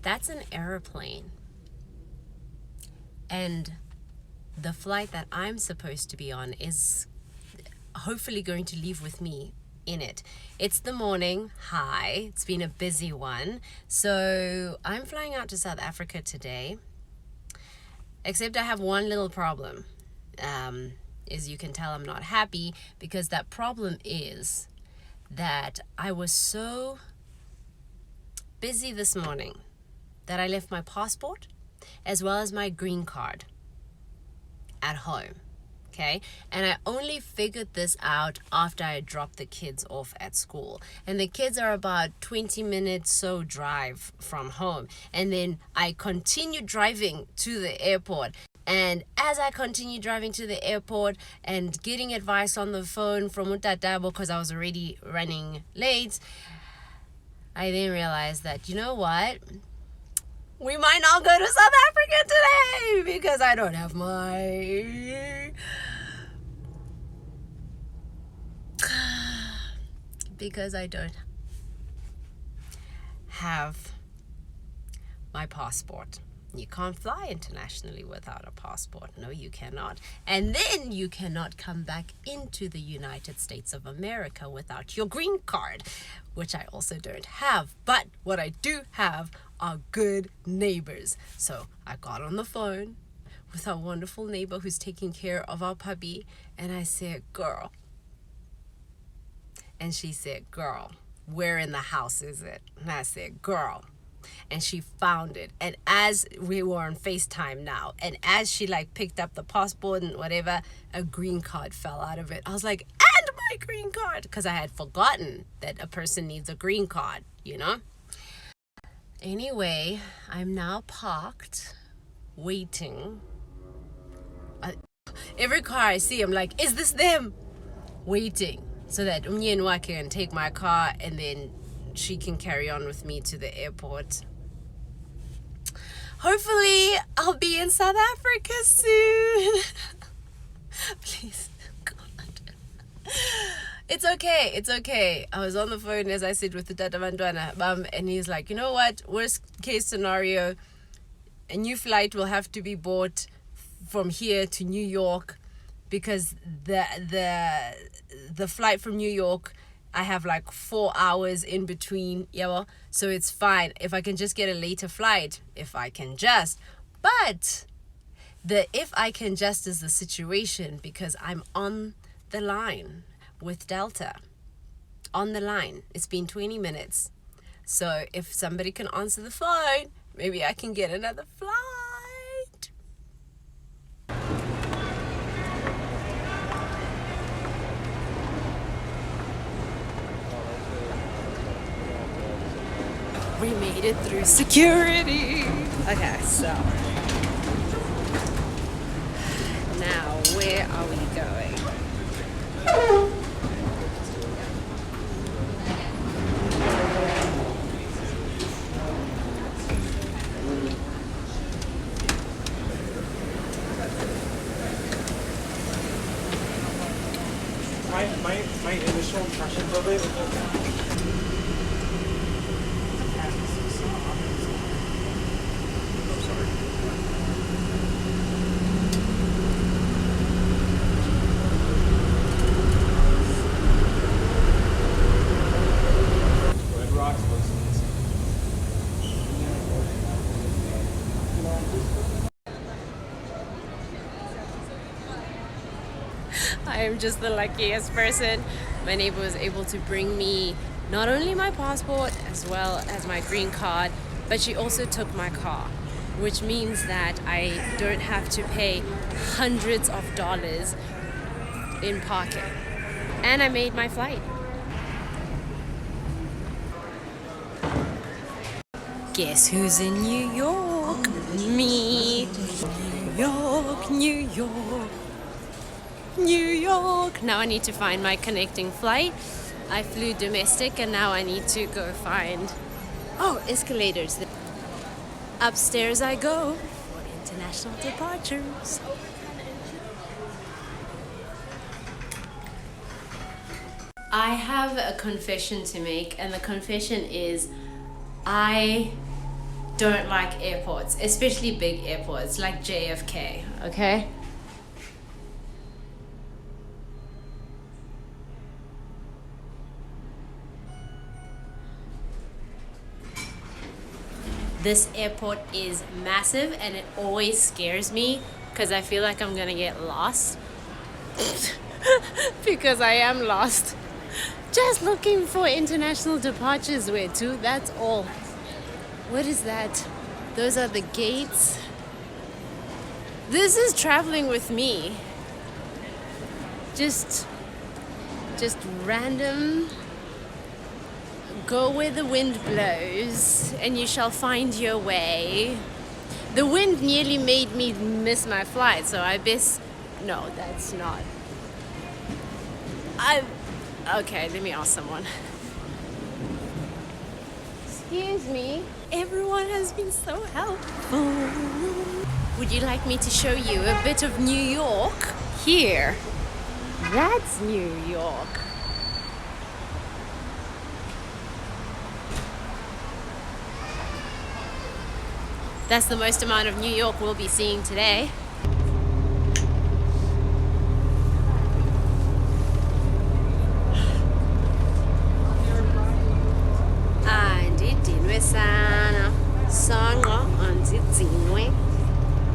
That's an airplane. And the flight that I'm supposed to be on is hopefully going to leave with me in it. It's the morning. Hi. It's been a busy one. So I'm flying out to South Africa today. Except I have one little problem. As you can tell, I'm not happy because that problem is that I was so busy this morning that I left my passport as well as my green card at home. Okay, and I only figured this out after I dropped the kids off at school. And the kids are about 20 minutes so drive from home. And then I continued driving to the airport. And as I continued driving to the airport and getting advice on the phone from Utatabo because I was already running late, I then realized that, you know what? We might not go to South Africa today because I don't have my... because I don't have my passport. You can't fly internationally without a passport. No, you cannot. And then you cannot come back into the United States of America without your green card, which I also don't have. But what I do have are good neighbors. So I got on the phone with our wonderful neighbor who's taking care of our puppy, and I said, girl. And she said, girl, where in the house is it? And I said, girl. And she found it. And as we were on FaceTime now, and as she like picked up the passport and whatever, a green card fell out of it. I was like, and my green card, because I had forgotten that a person needs a green card, you know? Anyway, I'm now parked, waiting. Every car I see, I'm like, is this them? Waiting. So that Umyenwa can take my car and then she can carry on with me to the airport. Hopefully, I'll be in South Africa soon. Please, God. It's okay. It's okay. I was on the phone, as I said, with the Tata Bandwana, and he's like, you know what? Worst case scenario, a new flight will have to be bought from here to New York because the flight from New York, I have like 4 hours in between, yeah, so it's fine if I can just get a later flight, if I can just. But the if I can just is the situation because I'm on the line with Delta. On the line. It's been 20 minutes. So if somebody can answer the phone, maybe I can get another flight. We made it through security. Okay, so now where are we going? My initial impressions of it. I am just the luckiest person. My neighbor was able to bring me not only my passport as well as my green card, but she also took my car, which means that I don't have to pay hundreds of dollars in parking. And I made my flight. Guess who's in New York? Me. New York, New York. New York. Now I need to find my connecting flight. I flew domestic and now I need to go find escalators. Upstairs I go for international departures. I have a confession to make, and the confession is I don't like airports, especially big airports like JFK, okay? This airport is massive and it always scares me because I feel like I'm gonna get lost. Because I am lost. Just looking for international departures where to, that's all. What is that? Those are the gates. This is traveling with me. Just random. Go where the wind blows and you shall find your way. The wind nearly made me miss my flight, so I best... No, that's not. Okay, let me ask someone. Excuse me. Everyone has been so helpful. Would you like me to show you a bit of New York? Here. That's New York. That's the most amount of New York we'll be seeing today.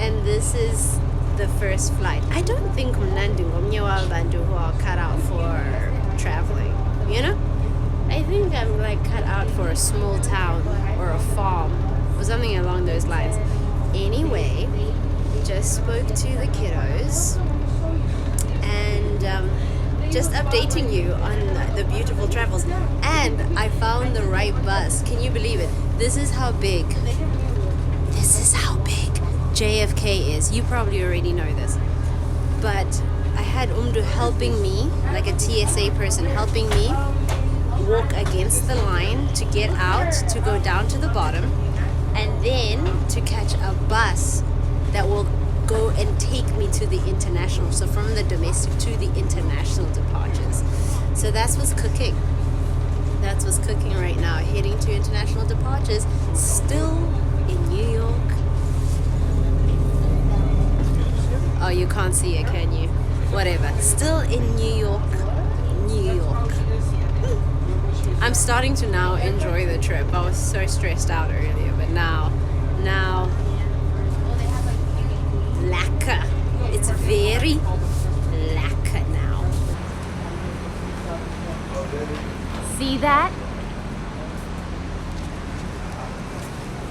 And this is the first flight. I don't think Mnandi ngomnye wabantu who are cut out for traveling, you know? I think I'm like cut out for a small town or a farm or something along those lines. Anyway, just spoke to the kiddos and just updating you on the beautiful travels. And I found the right bus. Can you believe it? This is how big JFK is. You probably already know this. But I had Umdu helping me, like a TSA person helping me walk against the line to get out, to go down to the bottom, and then to catch a bus that will go and take me to the international. So from the domestic to the international departures. So that's what's cooking. That's what's cooking right now. Heading to international departures, still in New York. Oh, you can't see it, can you? Whatever. Still in New York. New York. I'm starting to now enjoy the trip. I was so stressed out earlier, but now, lacquer. It's very lacquer now. See that?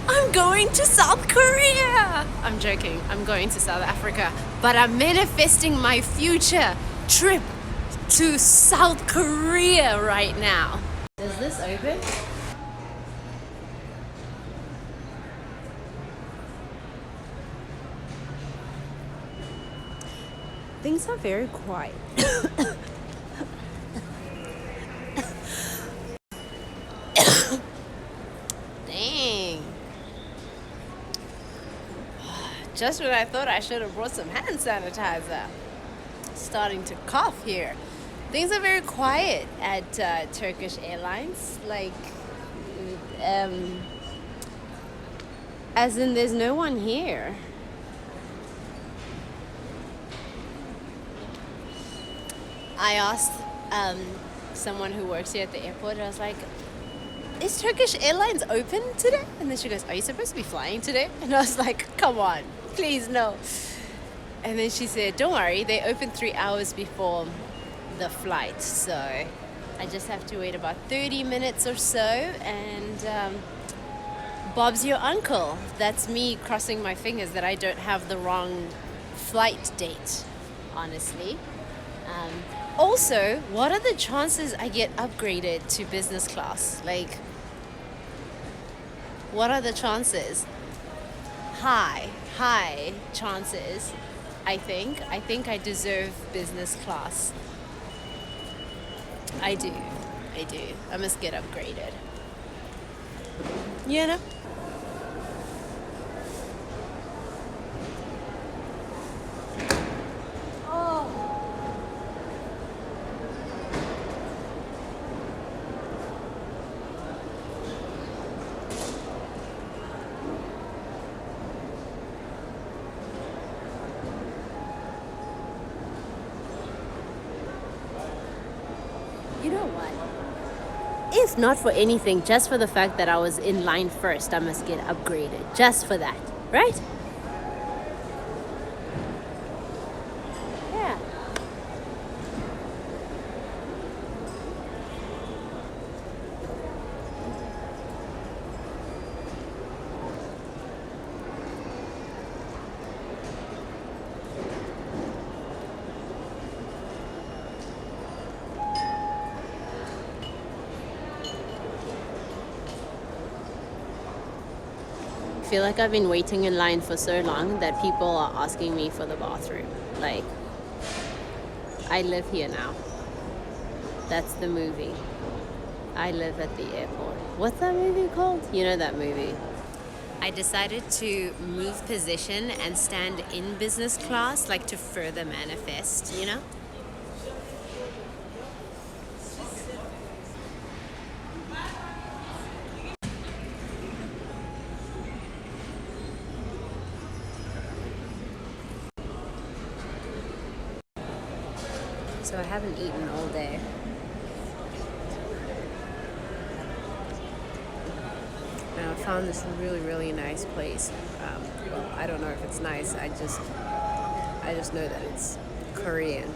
I'm going to South Korea. I'm joking. I'm going to South Africa, but I'm manifesting my future trip to South Korea right now. Does this open? Things are very quiet. Dang. Just when I thought I should have brought some hand sanitizer. Starting to cough here. Things are very quiet at Turkish Airlines. Like, as in there's no one here. I asked someone who works here at the airport, I was like, is Turkish Airlines open today? And then she goes, are you supposed to be flying today? And I was like, come on, please no. And then she said, don't worry, they open 3 hours before the flight. So I just have to wait about 30 minutes or so. And Bob's your uncle. That's me crossing my fingers that I don't have the wrong flight date, honestly. Also, what are the chances I get upgraded to business class? Like, what are the chances? High chances, I think. I think I deserve business class. I do. I must get upgraded. You know? God. If not for anything, just for the fact that I was in line first, I must get upgraded. Just for that, right? Yeah. I feel like I've been waiting in line for so long that people are asking me for the bathroom. Like, I live here now. That's the movie. I live at the airport. What's that movie called? You know that movie. I decided to move position and stand in business class, like to further manifest, you know? So I haven't eaten all day. And I found this really, really nice place. Well, I don't know if it's nice. I just know that it's Korean.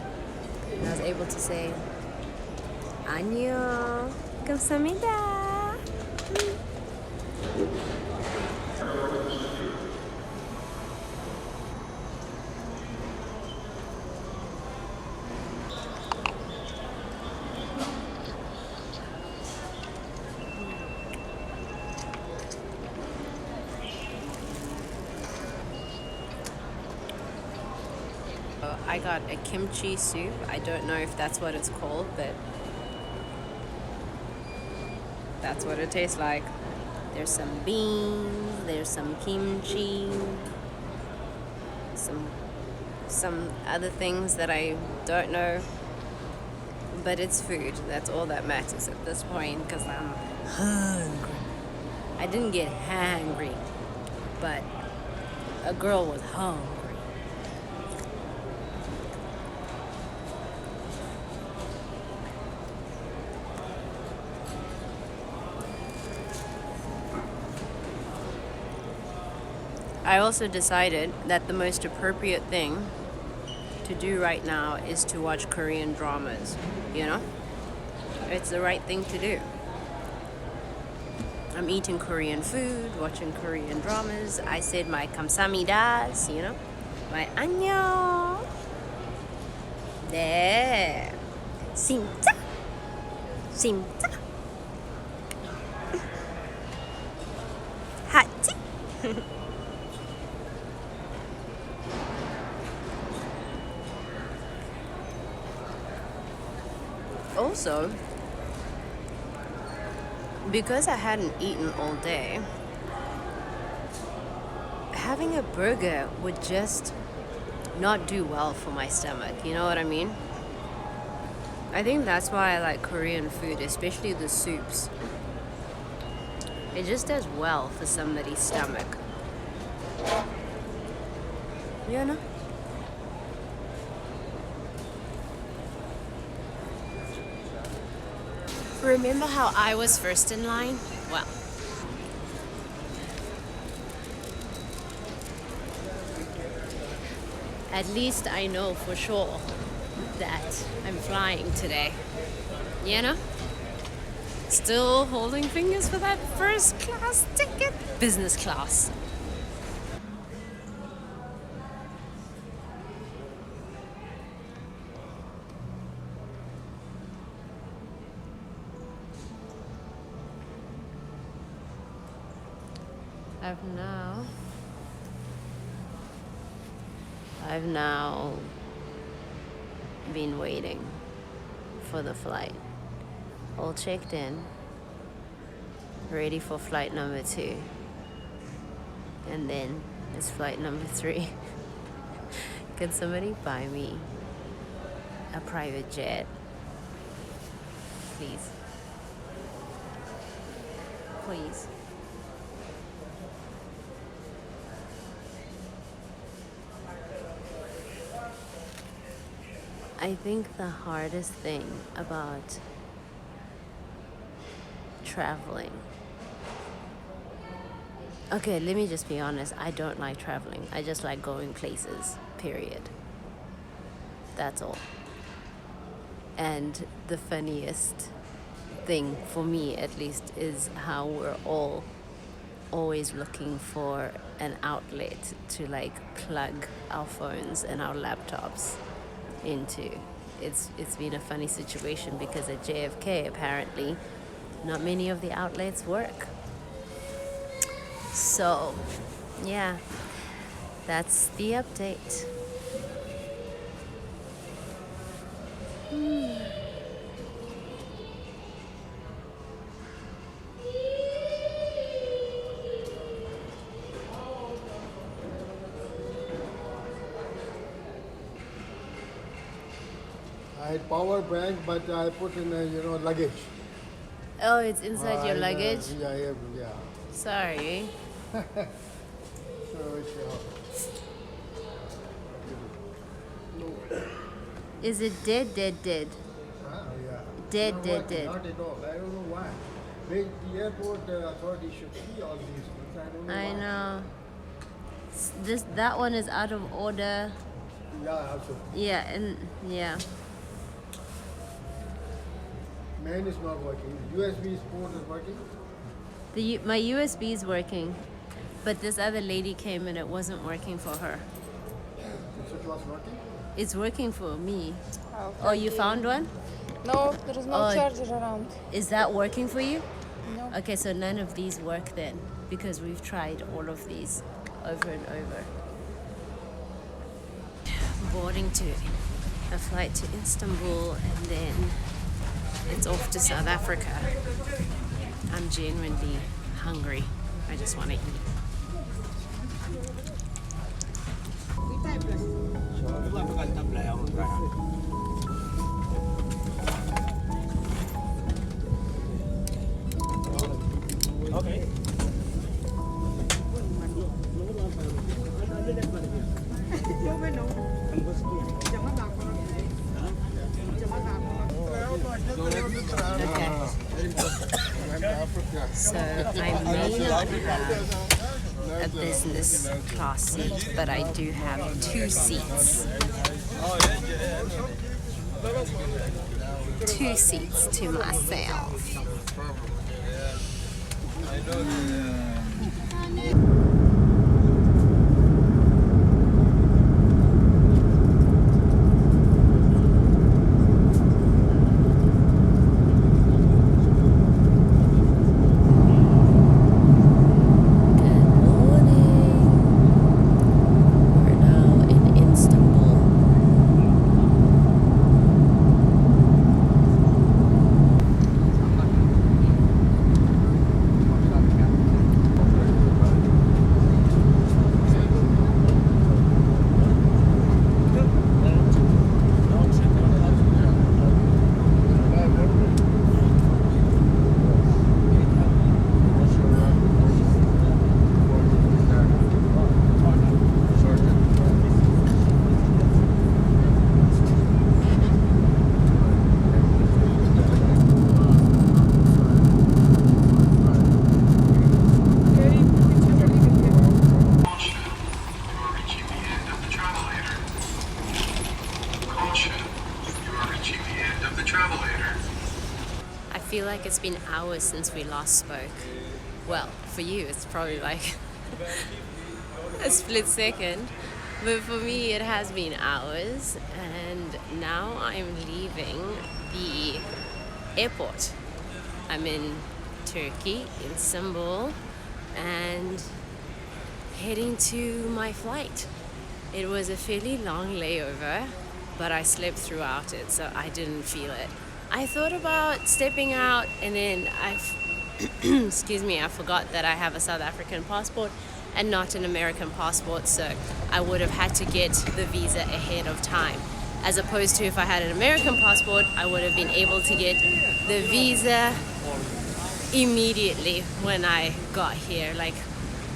And I was able to say, "안녕, 감사합니다." I got a kimchi soup. I don't know if that's what it's called, but that's what it tastes like. There's some beans, there's some kimchi, some other things that I don't know, but it's food. That's all that matters at this point because I'm hungry. I didn't get hangry, but a girl was hungry. I also decided that the most appropriate thing to do right now is to watch Korean dramas, you know? It's the right thing to do. I'm eating Korean food, watching Korean dramas. I said my 감사합니다s, you know? My 안녕. 네. 진짜? 진짜? 하지? Also, because I hadn't eaten all day, having a burger would just not do well for my stomach. You know what I mean? I think that's why I like Korean food, especially the soups. It just does well for somebody's stomach. You know? Remember how I was first in line? Well, at least I know for sure that I'm flying today. You know? Still holding fingers for that first class ticket. Business class. I've now been waiting for the flight. All checked in, ready for flight number 2. And then it's flight number 3. Can somebody buy me a private jet? Please. Please. I think the hardest thing about traveling. Okay, let me just be honest. I don't like traveling. I just like going places, period. That's all. And the funniest thing, for me at least, is how we're all always looking for an outlet to like plug our phones and our laptops into. It's been a funny situation because at JFK apparently not many of the outlets work. So yeah, that's the update. I had power bank, but I put in luggage. Oh, it's inside your luggage? Yeah. Sorry. So it's Is it dead? yeah. Dead. Not at all. I don't know why. The airport authority should see all these things. I don't know I why. know. That one is out of order. Yeah, also. Yeah, and yeah. Man is not working. USB port is working. My USB is working, but this other lady came and it wasn't working for her. So it was working. It's working for me. Oh, Oh, you found one? No, there is no Oh. charger around. Is that working for you? No. Okay, so none of these work then, because we've tried all of these over and over. Boarding to a flight to Istanbul, and then it's off to South Africa. I'm genuinely hungry. I just want to eat. Okay. So I may not have a business class seat, but I do have 2 seats. 2 seats to myself. I feel like it's been hours since we last spoke. Well, for you, it's probably like a split second. But for me, it has been hours. And now I'm leaving the airport. I'm in Turkey, in Istanbul, and heading to my flight. It was a fairly long layover, but I slept throughout it, so I didn't feel it. I thought about stepping out, and then excuse me, I forgot that I have a South African passport and not an American passport, so I would have had to get the visa ahead of time. As opposed to if I had an American passport, I would have been able to get the visa immediately when I got here, like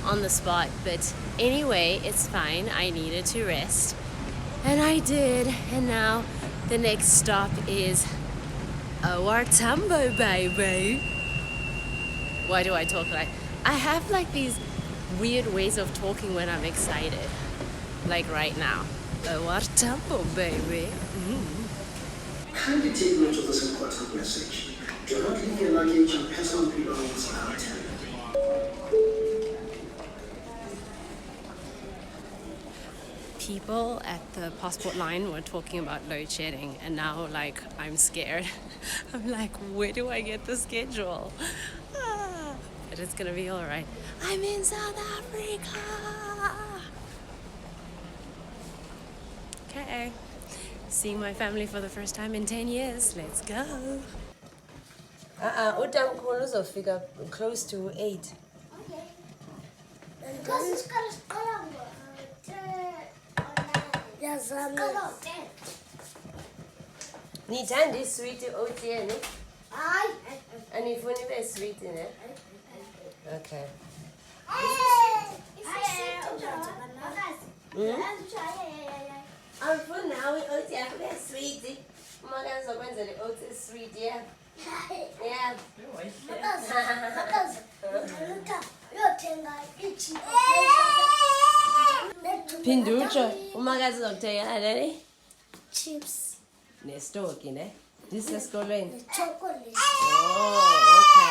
on the spot. But anyway, it's fine. I needed to rest, and I did. And now the next stop is OR Tambo, baby. Why do I talk like... I have like these weird ways of talking when I'm excited. Like right now. What tempo, baby? Kindly take note of this important message. Do not leave your luggage and personal belongings unattended. People at the passport line were talking about load shedding, and now like I'm scared. I'm like, where do I get the schedule? But it's gonna be all right. I'm in South Africa. Okay, seeing my family for the first time in 10 years. Let's go. Utamkhulu uzofika close to 8. Because it's got a skull on Nithanda isweet oat yena Hayi. anifuni ibe sweet ne? Okay. Awufuni nawe i-oat yakho ibe sweet. Umakazi uzokwenzela i-oat sweet yeah. Yeah. Pinducho, umakazi uzokuthengela nini? Chips. Nestoki ne? This is Colin. Chocolate. Oh, okay.